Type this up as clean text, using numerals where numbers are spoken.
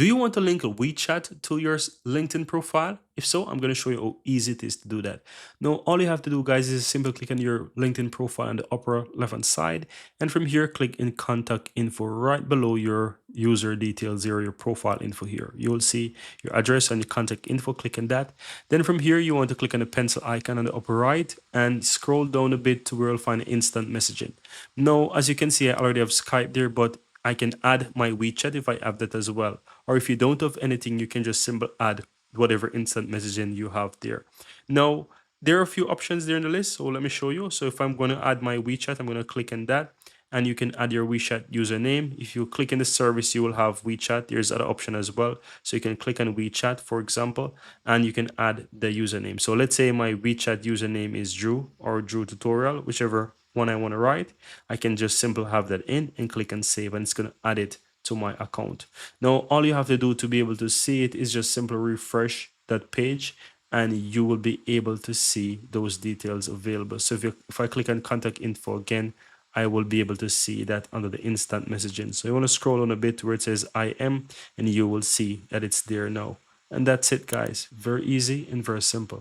Do you want to link a WeChat to your LinkedIn profile? If so, I'm going to show you how easy it is to do that. Now, all you have to do, guys, is simply click on your LinkedIn profile on the upper left-hand side. And from here, click in contact info right below your user details or your profile info here. You will see your address and your contact info. Click on that. Then from here, you want to click on the pencil icon on the upper right and scroll down a bit to where you'll find instant messaging. Now, as you can see, I already have Skype there, but I can add my WeChat if I have that as well. Or if you don't have anything, you can just simply add whatever instant messaging you have there. Now, there are a few options there in the list, so let me show you. So if I'm going to add my WeChat, I'm going to click on that, and you can add your WeChat username. If you click in the service, you will have WeChat. There's other option as well. So you can click on WeChat, for example, and you can add the username. So let's say my WeChat username is Drew or Drew Tutorial, whichever one I want to write. I can just simply have that in and click on save, and it's going to add it to my account. Now, all you have to do to be able to see it is just simply refresh that page, and you will be able to see those details available. So if I click on contact info again, I will be able to see that under the instant messaging. So you want to scroll on a bit where it says I am, and you will see that it's there now. And that's it, guys. Very easy and very simple.